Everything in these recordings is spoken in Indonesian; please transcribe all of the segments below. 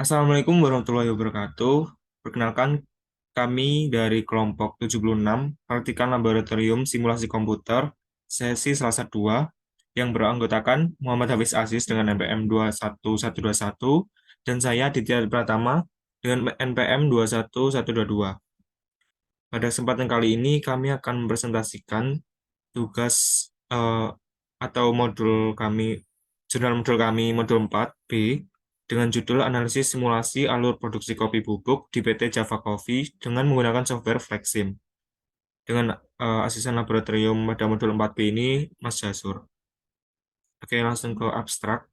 Assalamualaikum warahmatullahi wabarakatuh. Perkenalkan, kami dari kelompok 76 Praktikan Laboratorium Simulasi Komputer sesi Selasa 2 yang beranggotakan Muhammad Hafiz Aziz dengan NPM 21121 dan saya Ditya Pratama dengan NPM 21122. Pada kesempatan kali ini kami akan mempresentasikan tugas atau jurnal modul kami modul 4B dengan judul Analisis Simulasi Alur Produksi Kopi Bubuk di PT Java Coffee dengan menggunakan software Flexsim. Dengan asisten laboratorium pada modul 4B ini, Mas Jasur. Oke, langsung ke abstrak.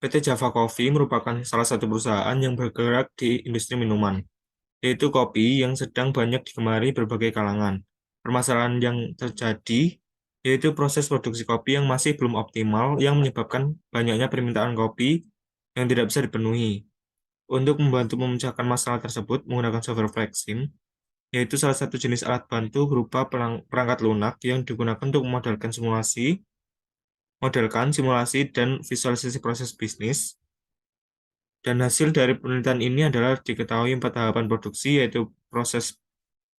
PT Java Coffee merupakan salah satu perusahaan yang bergerak di industri minuman, yaitu kopi yang sedang banyak digemari berbagai kalangan. Permasalahan yang terjadi yaitu proses produksi kopi yang masih belum optimal yang menyebabkan banyaknya permintaan kopi yang tidak bisa dipenuhi. Untuk membantu memecahkan masalah tersebut menggunakan software Flexim, yaitu salah satu jenis alat bantu berupa perangkat lunak yang digunakan untuk modelkan simulasi dan visualisasi proses bisnis. Dan hasil dari penelitian ini adalah diketahui 4 tahapan produksi, yaitu proses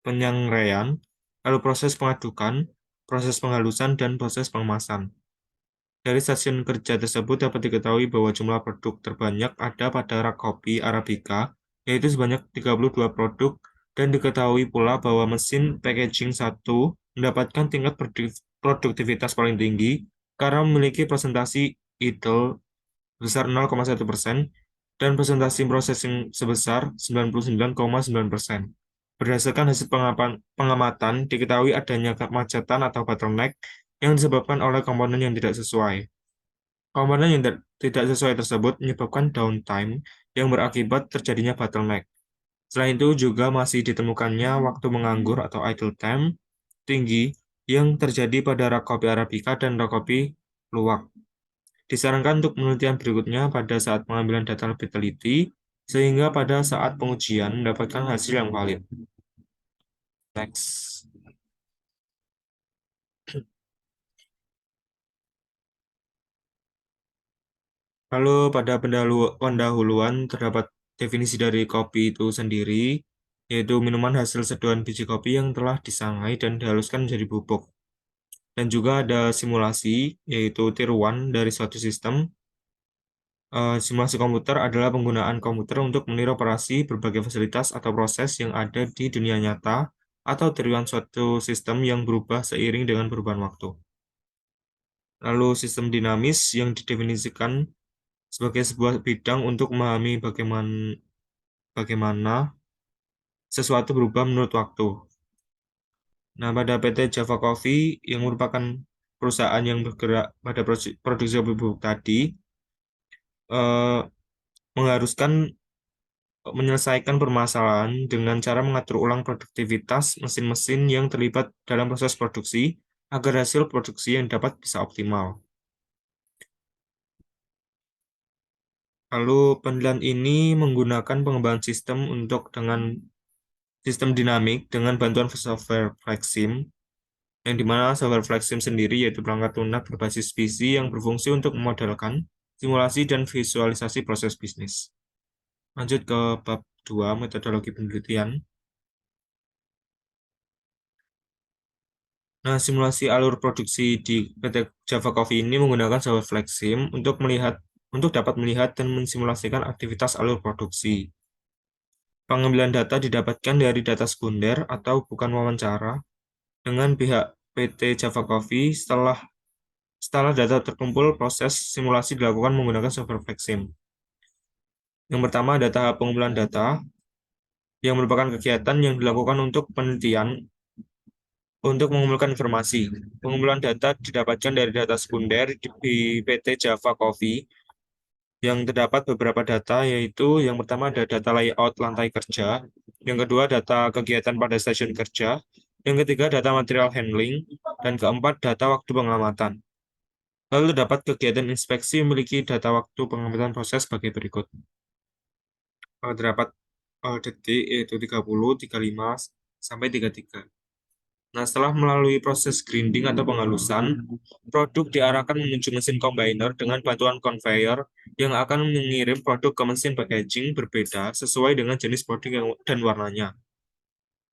penyangrai, lalu proses pengadukan, proses penghalusan, dan proses pengemasan. Dari stasiun kerja tersebut dapat diketahui bahwa jumlah produk terbanyak ada pada rak kopi Arabica, yaitu sebanyak 32 produk, dan diketahui pula bahwa mesin packaging satu mendapatkan tingkat produktivitas paling tinggi karena memiliki presentasi idle sebesar 0,1% dan presentasi processing sebesar 99,9%. Berdasarkan hasil pengamatan, diketahui adanya kemacetan atau bottleneck yang disebabkan oleh komponen yang tidak sesuai. Komponen yang tidak sesuai tersebut menyebabkan downtime yang berakibat terjadinya bottleneck. Selain itu juga masih ditemukannya waktu menganggur atau idle time tinggi yang terjadi pada rak kopi Arabica dan rak kopi luwak. Disarankan untuk penelitian berikutnya pada saat pengambilan data lebih teliti, sehingga pada saat pengujian mendapatkan hasil yang valid. Next. Lalu pada pendahuluan terdapat definisi dari kopi itu sendiri, yaitu minuman hasil seduhan biji kopi yang telah disangrai dan dihaluskan menjadi bubuk. Dan juga ada simulasi, yaitu tiruan dari suatu sistem. Simulasi komputer adalah penggunaan komputer untuk meniru operasi berbagai fasilitas atau proses yang ada di dunia nyata atau tiruan suatu sistem yang berubah seiring dengan perubahan waktu. Lalu sistem dinamis yang didefinisikan sebagai sebuah bidang untuk memahami bagaimana sesuatu berubah menurut waktu. Nah, pada PT Java Coffee yang merupakan perusahaan yang bergerak pada produksi bubuk tadi, eh, mengharuskan menyelesaikan permasalahan dengan cara mengatur ulang produktivitas mesin-mesin yang terlibat dalam proses produksi agar hasil produksi yang dapat bisa optimal. Lalu penelitian ini menggunakan pengembangan sistem dengan sistem dinamik dengan bantuan software Flexsim, yang dimana software Flexsim sendiri yaitu perangkat lunak berbasis PC yang berfungsi untuk memodelkan simulasi dan visualisasi proses bisnis. Lanjut ke bab 2, metodologi penelitian. Nah, simulasi alur produksi di PT Java Coffee ini menggunakan software Flexsim untuk dapat melihat dan mensimulasikan aktivitas alur produksi. Pengambilan data didapatkan dari data sekunder atau bukan wawancara dengan pihak PT Java Coffee. Setelah data terkumpul, proses simulasi dilakukan menggunakan software Flexsim. Yang pertama, data pengumpulan data yang merupakan kegiatan yang dilakukan untuk penelitian untuk mengumpulkan informasi. Pengumpulan data didapatkan dari data sekunder di PT Java Coffee yang terdapat beberapa data, yaitu yang pertama ada data layout lantai kerja, yang kedua data kegiatan pada stasiun kerja, yang ketiga data material handling, dan keempat data waktu pengamatan. Lalu terdapat kegiatan inspeksi memiliki data waktu pengamatan proses sebagai berikut. Terdapat detik yaitu 30, 35, sampai 33. Nah, setelah melalui proses grinding atau penghalusan, produk diarahkan menuju mesin combiner dengan bantuan conveyor yang akan mengirim produk ke mesin packaging berbeda sesuai dengan jenis produk dan warnanya.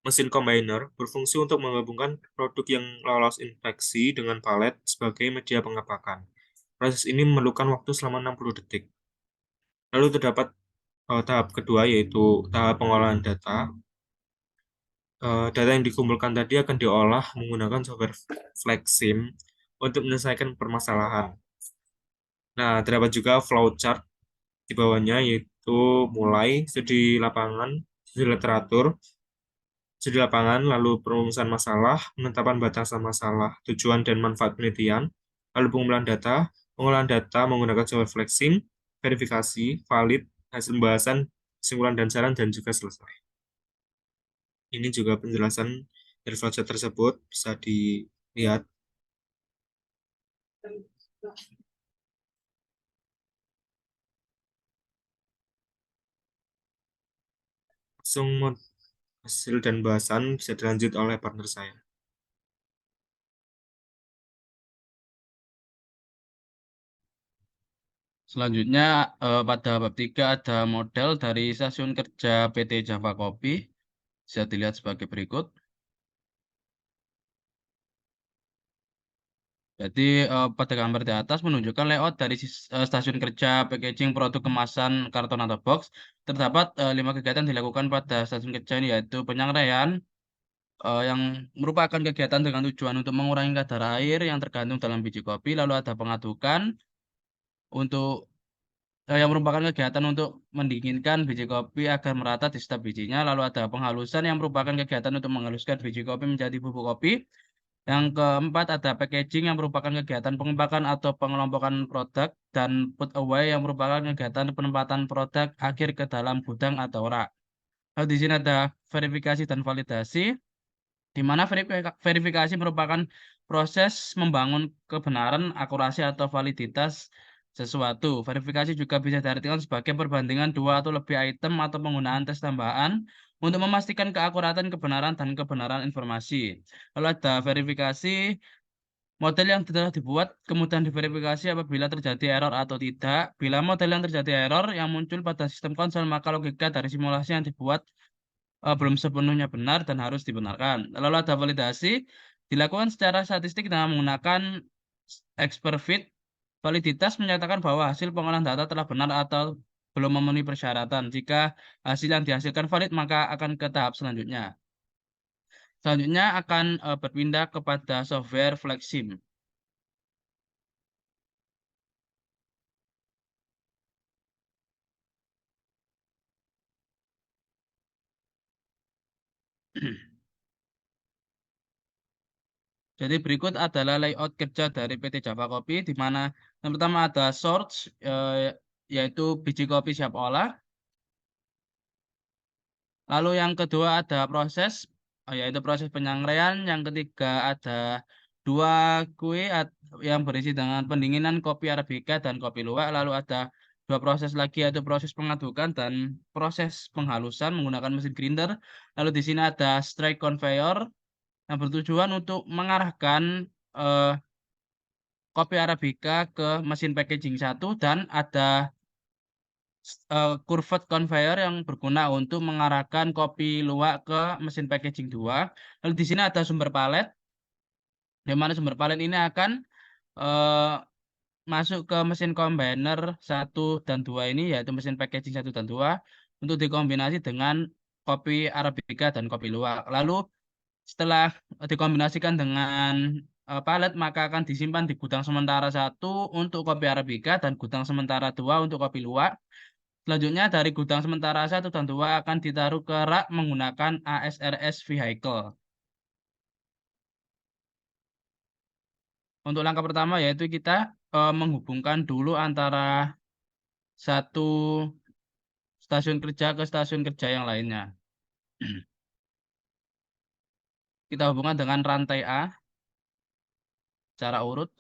Mesin combiner berfungsi untuk menggabungkan produk yang lolos inspeksi dengan palet sebagai media pengepakan. Proses ini memerlukan waktu selama 60 detik. Lalu terdapat tahap kedua yaitu tahap pengolahan data. Data yang dikumpulkan tadi akan diolah menggunakan software FlexSim untuk menyelesaikan permasalahan. Nah, terdapat juga flowchart di bawahnya yaitu mulai studi literatur, studi lapangan, lalu perumusan masalah, penetapan batasan masalah, tujuan dan manfaat penelitian, lalu pengolahan data menggunakan software FlexSim, verifikasi, valid, hasil pembahasan, kesimpulan dan saran, dan juga selesai. Ini juga penjelasan dari flowchart tersebut bisa dilihat. Langsung hasil dan bahasan bisa dilanjut oleh partner saya. Selanjutnya pada bab 3 ada model dari stasiun kerja PT Java Kopi. Bisa dilihat sebagai berikut. Jadi pada gambar di atas menunjukkan layout dari stasiun kerja packaging produk kemasan karton atau box. Terdapat 5 kegiatan dilakukan pada stasiun kerja ini yaitu penyangraian yang merupakan kegiatan dengan tujuan untuk mengurangi kadar air yang tergantung dalam biji kopi. Lalu ada pengadukan untuk yang merupakan kegiatan untuk mendinginkan biji kopi agar merata di setiap bijinya. Lalu ada penghalusan yang merupakan kegiatan untuk menghaluskan biji kopi menjadi bubuk kopi. Yang keempat ada packaging yang merupakan kegiatan pengempakan atau pengelompokan produk dan put away yang merupakan kegiatan penempatan produk akhir ke dalam gudang atau rak. Lalu di sini ada verifikasi dan validasi, di mana verifikasi merupakan proses membangun kebenaran, akurasi atau validitas sesuatu. Verifikasi juga bisa diartikan sebagai perbandingan dua atau lebih item atau penggunaan tes tambahan untuk memastikan keakuratan, kebenaran, dan kebenaran informasi. Lalu ada verifikasi model yang telah dibuat, kemudian diverifikasi apabila terjadi error atau tidak. Bila model yang terjadi error yang muncul pada sistem konsol, maka logika dari simulasi yang dibuat belum sepenuhnya benar dan harus dibenarkan. Lalu ada validasi, dilakukan secara statistik dengan menggunakan expert fit. Validitas menyatakan bahwa hasil pengolahan data telah benar atau belum memenuhi persyaratan. Jika hasil yang dihasilkan valid, maka akan ke tahap selanjutnya. Selanjutnya akan berpindah kepada software FlexSim. Jadi berikut adalah layout kerja dari PT Java Kopi, di mana yang pertama ada source, yaitu biji kopi siap olah. Lalu yang kedua ada proses, yaitu proses penyangraian. Yang ketiga ada dua kue yang berisi dengan pendinginan kopi Arabica dan kopi luwak. Lalu ada dua proses lagi yaitu proses pengadukan dan proses penghalusan menggunakan mesin grinder. Lalu di sini ada strike conveyor yang bertujuan untuk mengarahkan eh, kopi Arabica ke mesin packaging satu dan ada curved conveyor yang berguna untuk mengarahkan kopi luwak ke mesin packaging 2. Lalu di sini ada sumber palet, di mana sumber palet ini akan eh, masuk ke mesin combiner satu dan 2 ini, yaitu mesin packaging satu dan 2 untuk dikombinasi dengan kopi Arabica dan kopi luwak. Lalu setelah dikombinasikan dengan palet, maka akan disimpan di gudang sementara satu untuk kopi Arabica dan gudang sementara 2 untuk kopi luwak. Selanjutnya dari gudang sementara satu dan 2 akan ditaruh ke rak menggunakan ASRS vehicle. Untuk langkah pertama yaitu kita menghubungkan dulu antara satu stasiun kerja ke stasiun kerja yang lainnya. Kita hubungkan dengan rantai A secara urut.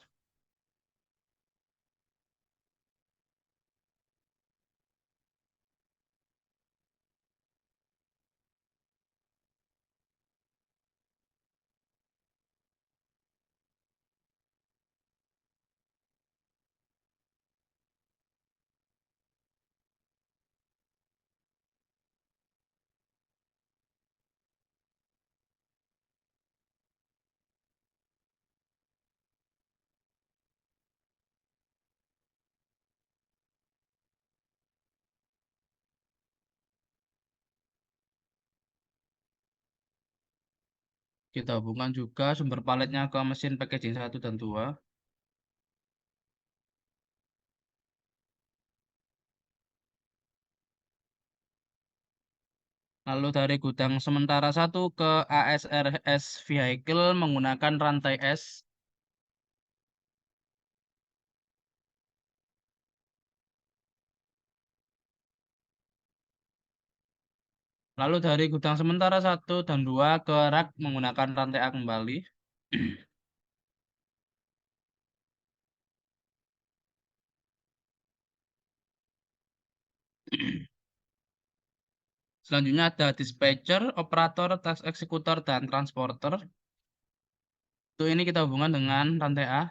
Kita hubungkan juga sumber paletnya ke mesin packaging 1 dan 2. Lalu dari gudang sementara 1 ke ASRS vehicle menggunakan rantai S. Lalu dari gudang sementara 1 dan 2 ke rak menggunakan rantai A kembali. Selanjutnya ada dispatcher, operator, task executor, dan transporter. Untuk ini kita hubungkan dengan rantai A.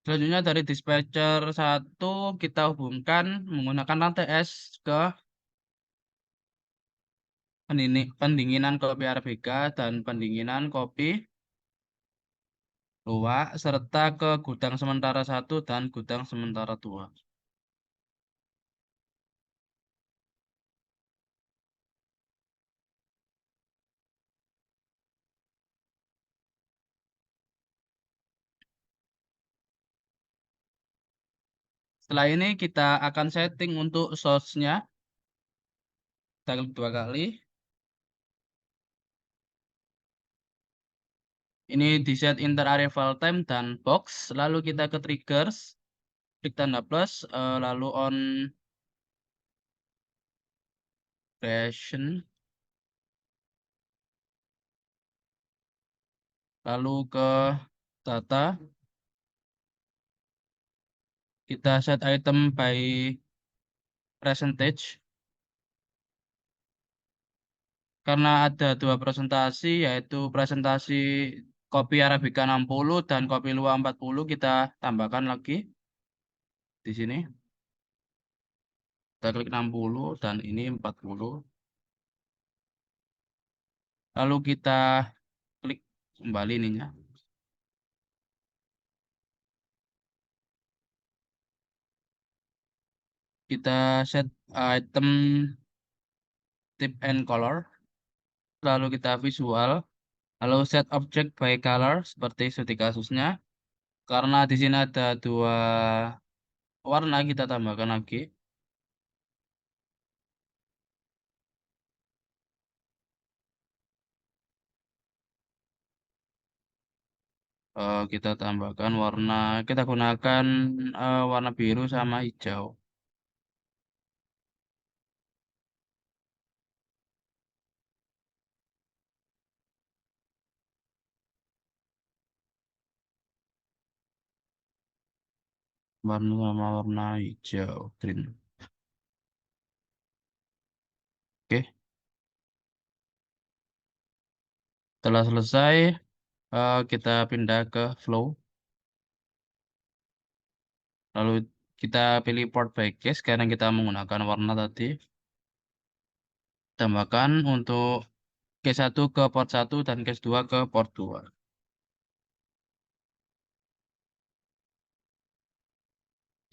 Selanjutnya dari dispatcher 1 kita hubungkan menggunakan rantai S ke pendinginan kopi Arabica dan pendinginan kopi luwak serta ke gudang sementara 1 dan gudang sementara 2. Setelah ini kita akan setting untuk source-nya. Kita klik 2 kali. Ini di set inter arrival time dan box. Lalu kita ke triggers, klik tanda plus, lalu on creation, lalu ke data. Kita set item by percentage. Karena ada 2 presentasi, yaitu presentasi kopi Arabica 60 dan kopi luwak 40, kita tambahkan lagi di sini. Kita klik 60 dan ini 40. Lalu kita klik kembali ininya. Kita set item type and color. Lalu kita visual. Lalu set object by color seperti studi kasusnya. Karena di sini ada 2 warna, kita tambahkan lagi. Kita tambahkan warna, kita gunakan warna biru sama hijau. Warna sama warna hijau, green. Oke, setelah selesai, kita pindah ke flow. Lalu kita pilih port by case karena kita menggunakan warna tadi. Tambahkan untuk case 1 ke port 1 dan case 2 ke port 2.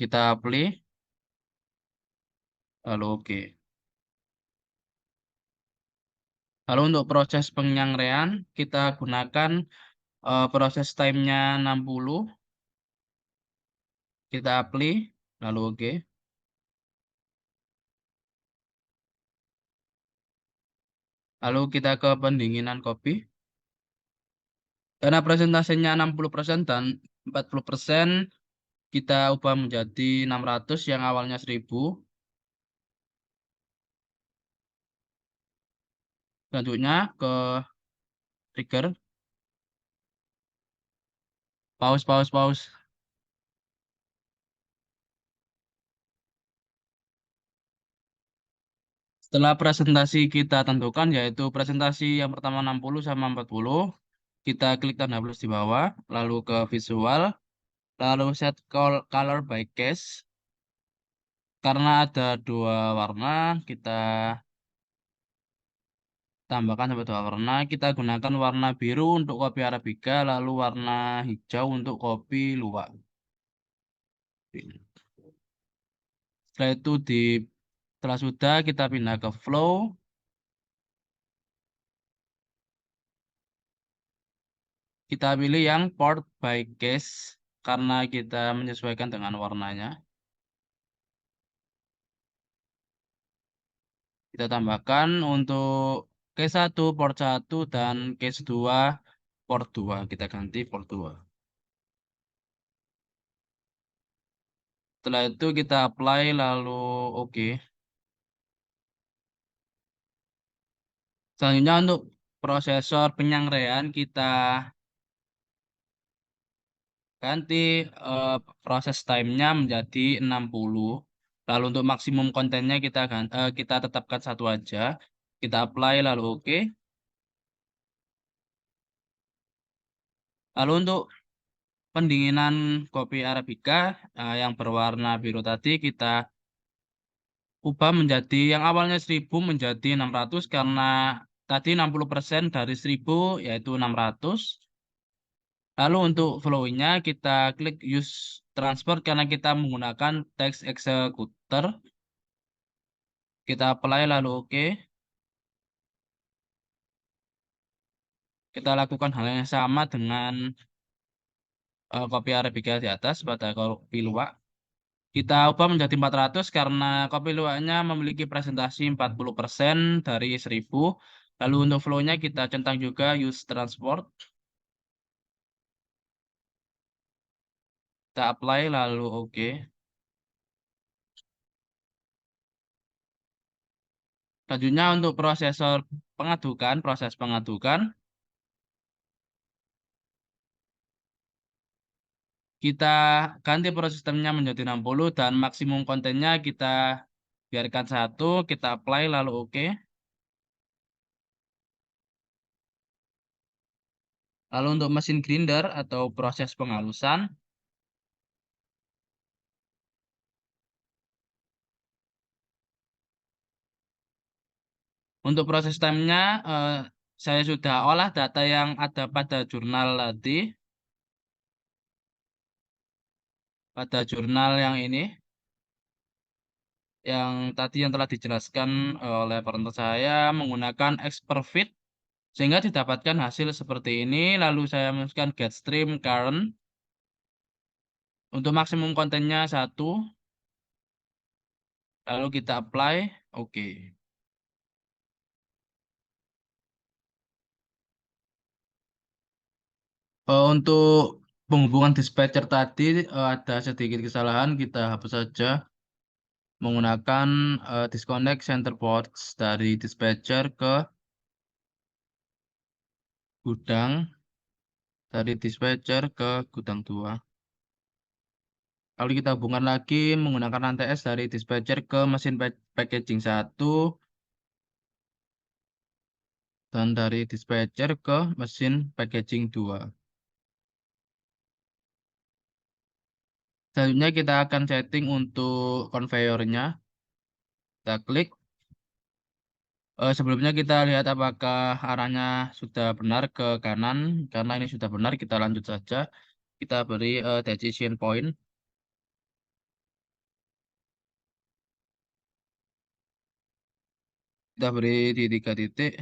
Kita apply, lalu oke. Lalu untuk proses penyangrean, kita gunakan proses time-nya 60. Kita apply, lalu oke. Lalu kita ke pendinginan kopi. Karena presentasinya 60% dan 40%, kita ubah menjadi 600 yang awalnya 1000. Selanjutnya ke trigger. Pause, pause, pause. Setelah presentasi kita tentukan, yaitu presentasi yang pertama 60 sama 40, kita klik tanda plus di bawah, lalu ke visual, lalu set color by case. Karena ada 2 warna, kita Tambahkan sampai dua warna. Kita gunakan warna biru untuk kopi Arabica, lalu warna hijau untuk kopi luwak. Setelah itu setelah sudah kita pindah ke flow. Kita pilih yang port by case karena kita menyesuaikan dengan warnanya. Kita tambahkan untuk case 1 port 1 dan case 2 port 2. Kita ganti port 2. Setelah itu kita apply lalu oke. Selanjutnya untuk prosesor penyangrean kita ganti eh, proses time-nya menjadi 60. Lalu untuk maksimum kontennya kita tetapkan satu aja. Kita apply lalu oke. Lalu untuk pendinginan kopi Arabica yang berwarna biru tadi kita ubah menjadi yang awalnya 1000 menjadi 600 karena tadi 60% dari 1000 yaitu 600. Lalu untuk flow-nya kita klik use transport karena kita menggunakan text executor. Kita apply lalu oke. Kita lakukan hal yang sama dengan kopi Arabica di atas pada kopi luwak. Kita ubah menjadi 400 karena kopi luwaknya memiliki presentasi 40% dari 1000. Lalu untuk flow-nya kita centang juga use transport. Kita apply lalu oke. Selanjutnya untuk proses pengadukan, kita ganti proses sistemnya menjadi 60 dan maksimum kontennya kita biarkan satu, kita apply lalu oke. Lalu untuk mesin grinder atau proses penghalusan, untuk proses time-nya saya sudah olah data yang ada pada jurnal tadi, pada jurnal yang ini, yang tadi yang telah dijelaskan oleh partner saya menggunakan Experfit sehingga didapatkan hasil seperti ini. Lalu saya masukkan get stream current untuk maksimum kontennya satu, lalu kita apply, oke. Untuk penghubungan dispatcher tadi ada sedikit kesalahan, kita hapus saja menggunakan disconnect center box dari dispatcher ke gudang, dari dispatcher ke gudang 2. Lalu kita hubungkan lagi menggunakan rantai S dari dispatcher ke mesin packaging 1 dan dari dispatcher ke mesin packaging 2. Selanjutnya kita akan setting untuk conveyornya. Kita klik. Sebelumnya kita lihat apakah arahnya sudah benar ke kanan. Karena ini sudah benar, kita lanjut saja. Kita beri decision point. Kita beri di 3 titik.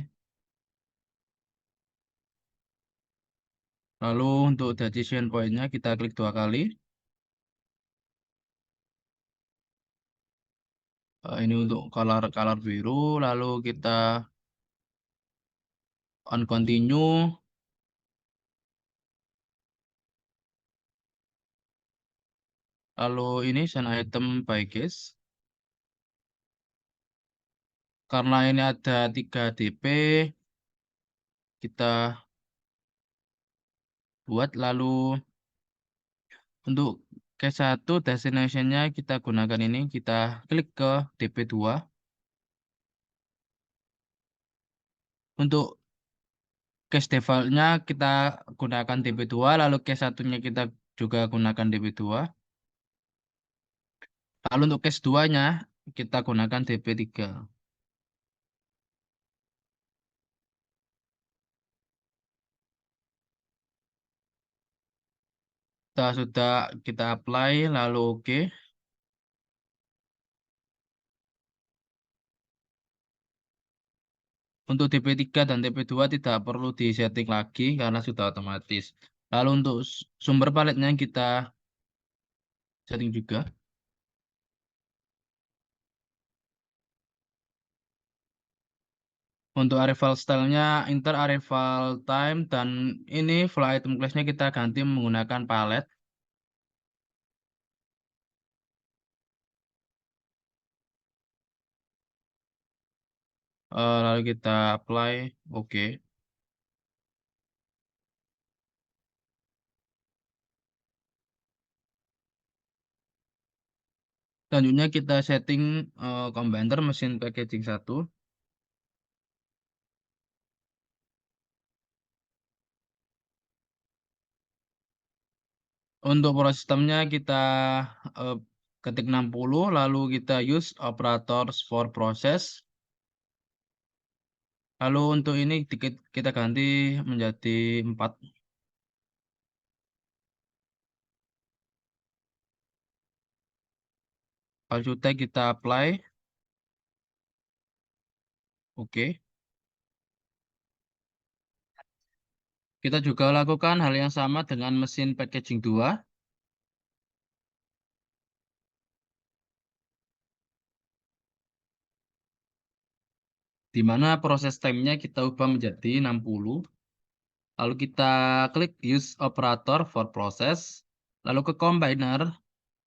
Lalu untuk decision point-nya kita klik 2 kali. Ini untuk color biru. Lalu kita on continue. Lalu ini send item by case. Karena ini ada 3 DP, kita buat lalu untuk case 1 destination-nya kita gunakan ini, kita klik ke DP2. Untuk case default-nya kita gunakan DP2, lalu case 1-nya kita juga gunakan DP2. Lalu untuk case 2-nya kita gunakan DP3. Sudah kita apply, lalu oke. Untuk DP3 dan DP2 tidak perlu disetting lagi karena sudah otomatis. Lalu untuk sumber paletnya kita setting juga. Untuk arrival style-nya inter arrival time dan ini full item class-nya kita ganti menggunakan palet. Lalu kita apply, oke. Selanjutnya kita setting combiner mesin packaging 1. Untuk proses sistemnya kita eh, ketik 60, lalu kita use operators for process. Lalu untuk ini kita ganti menjadi 4. Lalu sudah kita apply, oke. Kita juga lakukan hal yang sama dengan mesin packaging 2, di mana proses time-nya kita ubah menjadi 60. Lalu kita klik use operator for process, lalu ke combiner,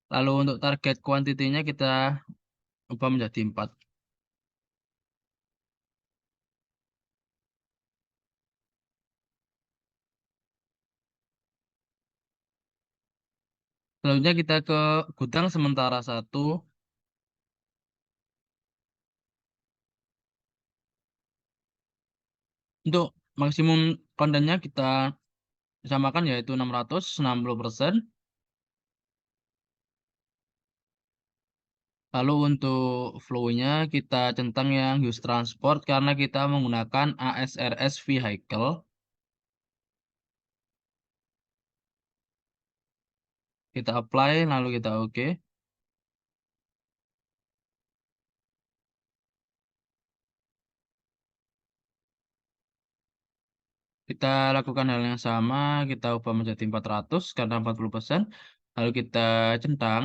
lalu untuk target quantity-nya kita ubah menjadi 4. Selanjutnya kita ke gudang sementara 1. Untuk maksimum kontennya kita samakan yaitu 660%. Lalu untuk flow-nya kita centang yang use transport karena kita menggunakan ASRS vehicle. Kita apply lalu kita oke. Kita lakukan hal yang sama, kita ubah menjadi 400 karena 40%. Lalu kita centang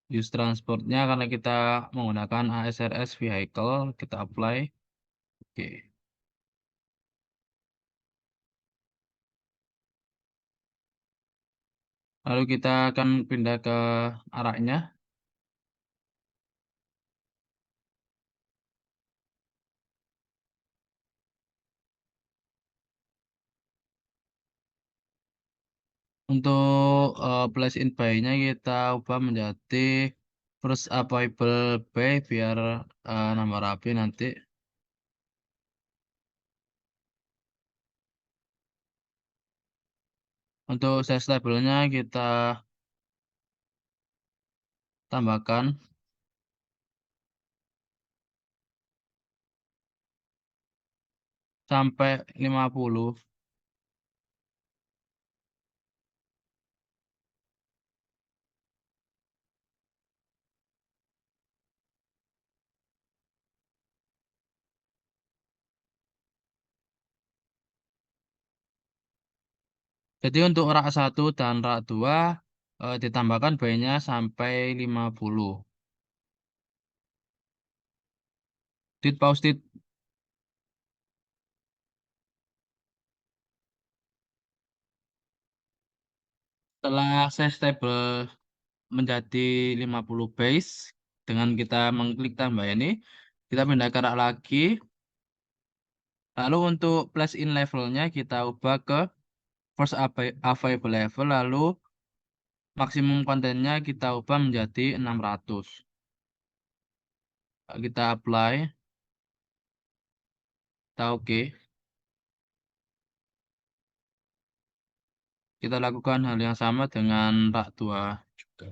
use transportnya karena kita menggunakan ASRS vehicle. Kita apply. Oke. Lalu kita akan pindah ke arahnya. Untuk place in buy-nya kita ubah menjadi first available buy biar nambah rapi nanti. Untuk size labelnya kita tambahkan sampai 50. Jadi untuk rak 1 dan rak 2 ditambahkan buy-nya sampai 50. Dit pause dit. Setelah size table menjadi 50 base dengan kita mengklik tambah ini, kita pindah ke rak lagi. Lalu untuk place in levelnya kita ubah ke first available level, lalu maksimum kontennya kita ubah menjadi 600. Kita apply, kita oke. Kita lakukan hal yang sama dengan rak 2 juga.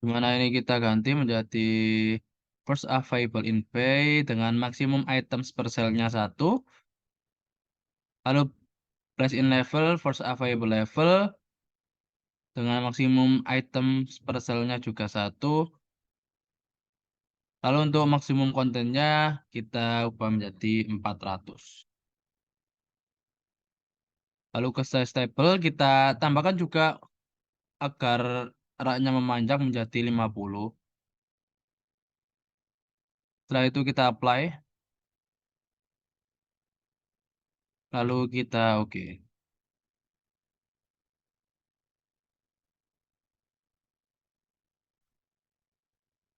Dimana ini kita ganti menjadi First available in bay dengan maksimum items per selnya 1. Lalu price in level, first available level dengan maksimum items per selnya juga 1. Lalu untuk maksimum kontennya kita ubah menjadi 400. Lalu ke size table kita tambahkan juga agar raknya memanjang menjadi 50. Setelah itu kita apply, lalu kita oke.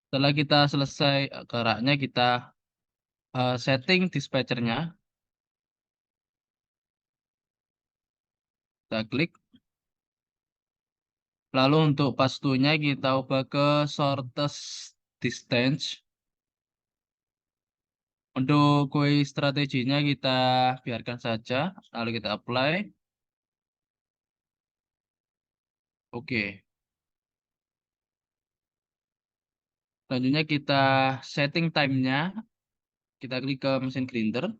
Setelah kita selesai ke raknya, kita setting dispatchernya, kita klik. Lalu untuk pastunya kita ubah ke shortest distance. Untuk kue strateginya kita biarkan saja, lalu kita apply. Oke. Selanjutnya kita setting time-nya. Kita klik ke mesin grinder.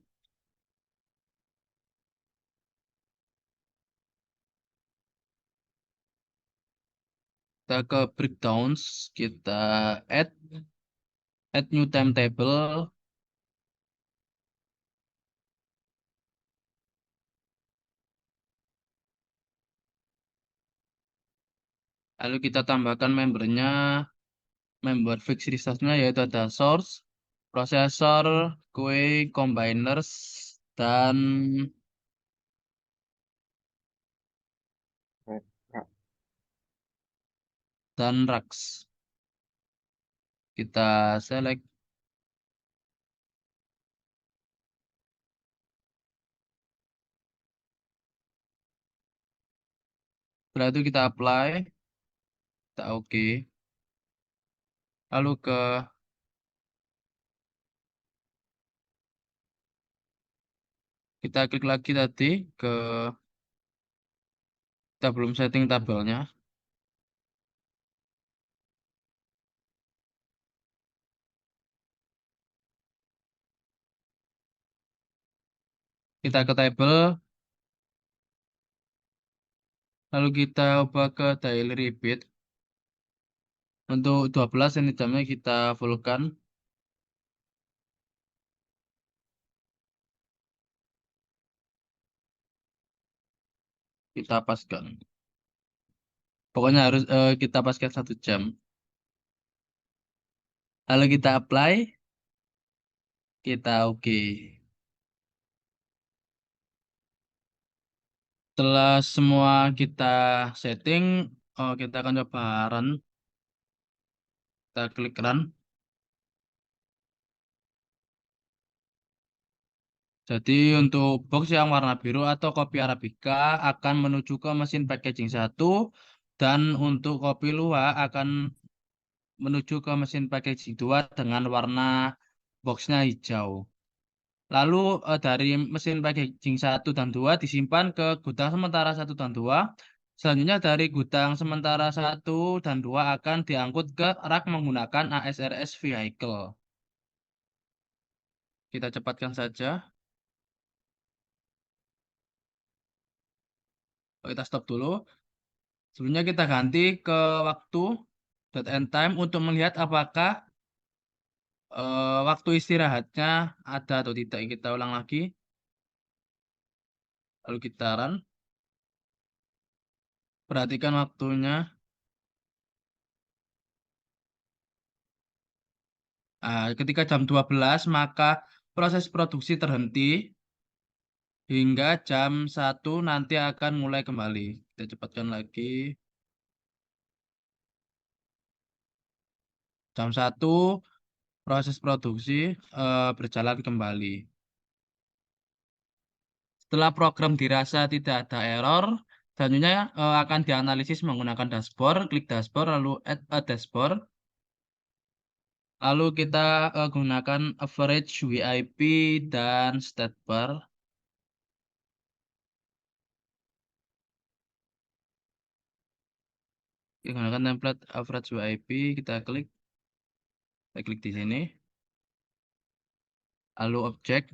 Kita ke breakdowns. Kita add new timetable. Lalu kita tambahkan membernya. Member fix resource-nya yaitu ada source, prosesor, kue, combiners, dan racks. Kita select. Setelah itu kita apply. Kita oke. Lalu kita klik lagi tadi ke kita belum setting tabelnya. Kita ke table, lalu kita ubah ke daily repeat. Untuk 12 ini jamnya kita fullkan. Kita paskan. Pokoknya harus kita paskan 1 jam. Lalu kita apply, kita oke. Setelah semua kita setting, kita akan coba run. Kita klik run. Jadi untuk box yang warna biru atau kopi Arabica akan menuju ke mesin packaging 1 dan untuk kopi luwak akan menuju ke mesin packaging 2 dengan warna boxnya hijau. Lalu dari mesin packaging 1 dan 2 disimpan ke gudang sementara 1 dan 2. Selanjutnya dari gudang sementara 1 dan 2 akan diangkut ke rak menggunakan ASRS vehicle. Kita cepatkan saja. Kita stop dulu. Sebelumnya kita ganti ke waktu date and time untuk melihat apakah waktu istirahatnya ada atau tidak. Kita ulang lagi. Lalu kita run. Perhatikan waktunya. Ketika jam 12 maka proses produksi terhenti hingga jam 1 nanti akan mulai kembali. Kita cepatkan lagi. Jam 1 proses produksi berjalan kembali. Setelah program dirasa tidak ada error, selanjutnya akan dianalisis menggunakan dashboard. Klik dashboard lalu add a dashboard. Lalu kita gunakan average WIP dan stat bar. Kita gunakan template average WIP. Kita klik di sini. lalu objek,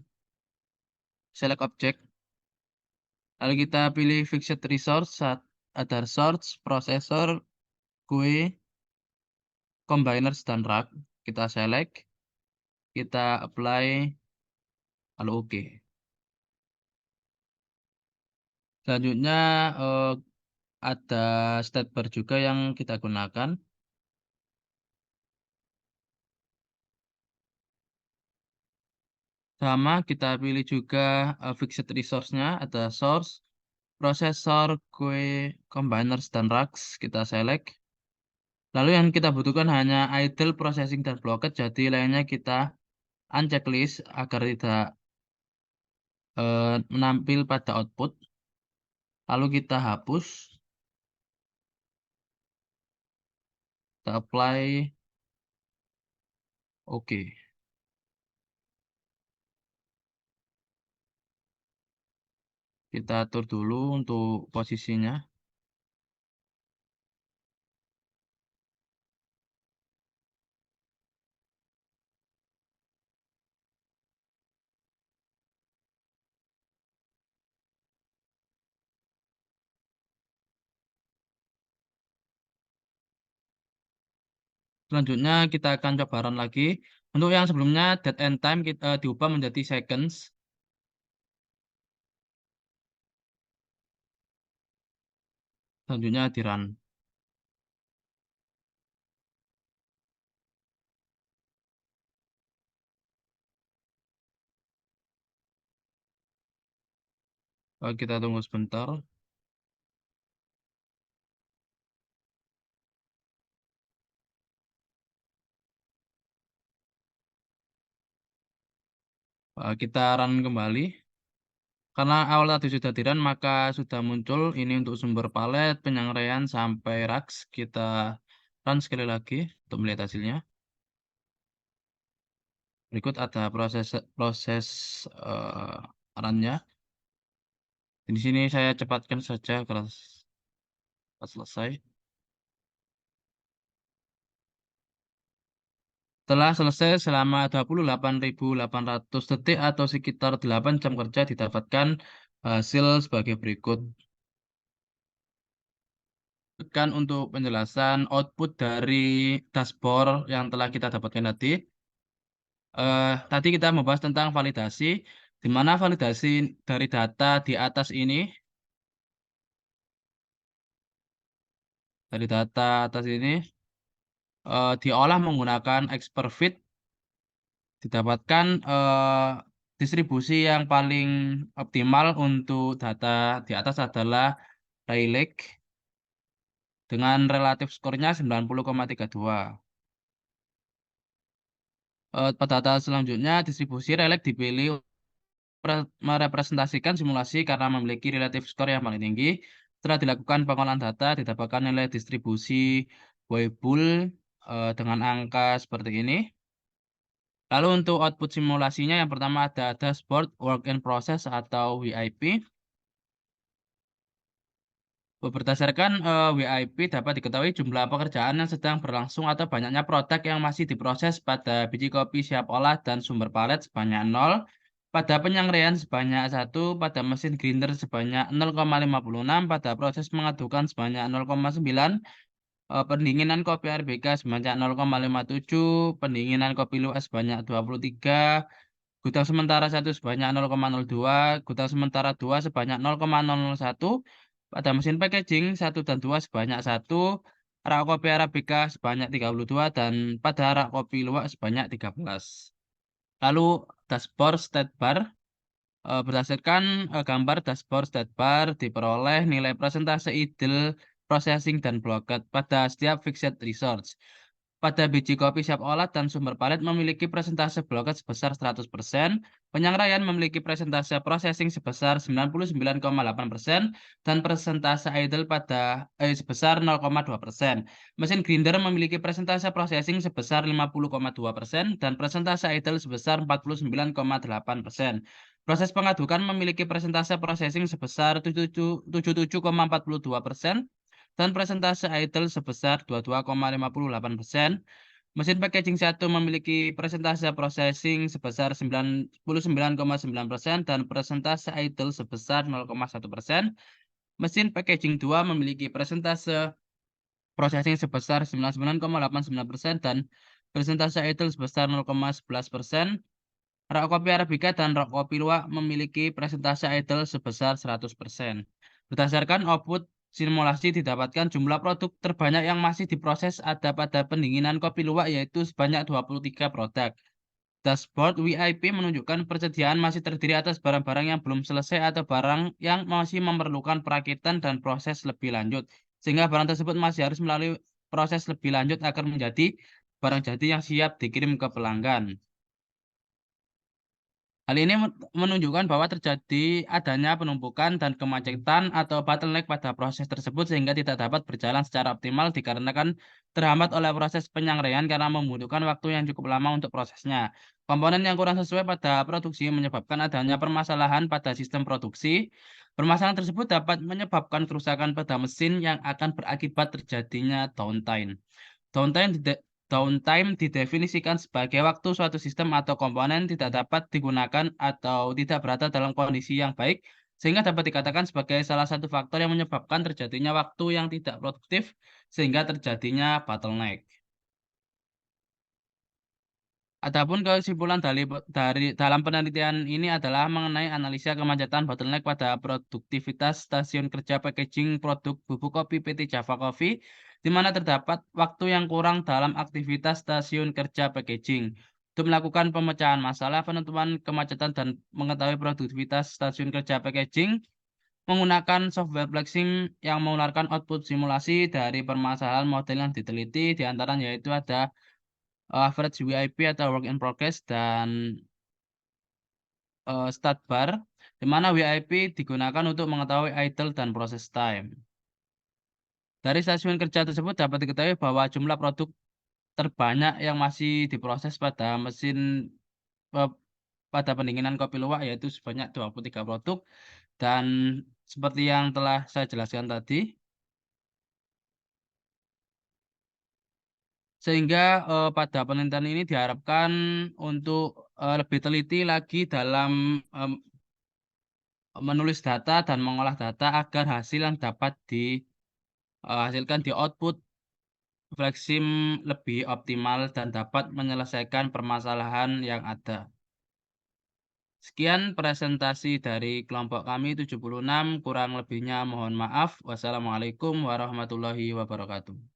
select objek, lalu kita pilih fixed resource, ada source, processor, GUI, combiners, dan rack. Kita select, kita apply, lalu oke. Selanjutnya ada state bar juga yang kita gunakan. Sama, kita pilih juga fixed resource-nya, ada source, processor, GUI, combiners, dan racks. Kita select. Lalu yang kita butuhkan hanya idle, processing, dan blocked. Jadi lainnya kita unchecklist agar tidak menampil pada output. Lalu kita hapus, kita apply, oke. Kita atur dulu untuk posisinya. Selanjutnya kita akan coba run lagi. Untuk yang sebelumnya date and time kita diubah menjadi seconds. Selanjutnya di run. Kita tunggu sebentar. Kita run kembali. Karena awal tadi sudah di run, maka sudah muncul ini untuk sumber palet, penyangrean, sampai racks. Kita run sekali lagi untuk melihat hasilnya. Berikut ada proses proses runnya. Di sini saya cepatkan saja agar cepat selesai. Setelah selesai selama 28.800 detik atau sekitar 8 jam kerja didapatkan hasil sebagai berikut. Kan untuk penjelasan output dari dashboard yang telah kita dapatkan tadi. Tadi kita membahas tentang validasi, di mana validasi dari data di atas ini, dari data atas ini diolah menggunakan Experfit, didapatkan distribusi yang paling optimal untuk data di atas adalah Rayleigh dengan relatif skornya 90,32. Pada data selanjutnya, distribusi Rayleigh dipilih merepresentasikan simulasi karena memiliki relatif skor yang paling tinggi. Setelah dilakukan pengolahan data, didapatkan nilai distribusi Weibull dengan angka seperti ini. Lalu untuk output simulasinya, yang pertama ada dashboard work in process atau WIP. Berdasarkan WIP dapat diketahui jumlah pekerjaan yang sedang berlangsung atau banyaknya produk yang masih diproses pada biji kopi siap olah dan sumber palet sebanyak 0, pada penyangrean sebanyak 1, pada mesin grinder sebanyak 0,56, pada proses mengadukan sebanyak 0,9, pendinginan kopi RBK sebanyak 0,57, pendinginan kopi luwak sebanyak 23, gudang sementara 1 sebanyak 0,02, gudang sementara 2 sebanyak 0,001, pada mesin packaging 1 dan 2 sebanyak 1, rak kopi Arabica sebanyak 32, dan pada rak kopi luwak sebanyak 13. Lalu dashboard state bar, berdasarkan gambar dashboard state bar diperoleh nilai persentase idle, processing, dan blocked pada setiap fixed resource. Pada biji kopi siap olah dan sumber palet memiliki persentase blocked sebesar 100%, penyangrean memiliki persentase processing sebesar 99,8%, dan persentase idle sebesar 0,2%. Mesin grinder memiliki persentase processing sebesar 50,2%, dan persentase idle sebesar 49,8%. Proses pengadukan memiliki persentase processing sebesar 77,42%, dan persentase idle sebesar 22,58%. Mesin packaging 1 memiliki persentase processing sebesar 99,9% dan persentase idle sebesar 0,1%. Mesin packaging 2 memiliki persentase processing sebesar 99,89% dan persentase idle sebesar 0,11%. Rak kopi Arabica dan rak kopi luwak memiliki persentase idle sebesar 100%. Berdasarkan output simulasi didapatkan jumlah produk terbanyak yang masih diproses ada pada pendinginan kopi luwak yaitu sebanyak 23 produk. Dashboard WIP menunjukkan persediaan masih terdiri atas barang-barang yang belum selesai atau barang yang masih memerlukan perakitan dan proses lebih lanjut. Sehingga barang tersebut masih harus melalui proses lebih lanjut agar menjadi barang jadi yang siap dikirim ke pelanggan. Hal ini menunjukkan bahwa terjadi adanya penumpukan dan kemacetan atau bottleneck pada proses tersebut sehingga tidak dapat berjalan secara optimal dikarenakan terhambat oleh proses penyangraian karena membutuhkan waktu yang cukup lama untuk prosesnya. Komponen yang kurang sesuai pada produksi menyebabkan adanya permasalahan pada sistem produksi. Permasalahan tersebut dapat menyebabkan kerusakan pada mesin yang akan berakibat terjadinya downtime. Downtime Downtime didefinisikan sebagai waktu suatu sistem atau komponen tidak dapat digunakan atau tidak berada dalam kondisi yang baik, sehingga dapat dikatakan sebagai salah satu faktor yang menyebabkan terjadinya waktu yang tidak produktif, sehingga terjadinya bottleneck. Adapun kesimpulan dari dalam penelitian ini adalah mengenai analisa kemacetan bottleneck pada produktivitas stasiun kerja packaging produk bubuk kopi PT Java Coffee, di mana terdapat waktu yang kurang dalam aktivitas stasiun kerja packaging. Untuk melakukan pemecahan masalah penentuan kemacetan dan mengetahui produktivitas stasiun kerja packaging, menggunakan software flexing yang mengeluarkan output simulasi dari permasalahan model yang diteliti, di antaranya yaitu ada average WIP atau work in progress dan start bar, di mana WIP digunakan untuk mengetahui idle dan process time. Dari stasiun kerja tersebut dapat diketahui bahwa jumlah produk terbanyak yang masih diproses pada mesin eh, pada pendinginan kopi luwak yaitu sebanyak 23 produk dan seperti yang telah saya jelaskan tadi, sehingga pada penelitian ini diharapkan untuk lebih teliti lagi dalam menulis data dan mengolah data agar hasil yang dapat dihasilkan di output Flexim lebih optimal dan dapat menyelesaikan permasalahan yang ada. Sekian presentasi dari kelompok kami 76, kurang lebihnya mohon maaf. Wassalamualaikum warahmatullahi wabarakatuh.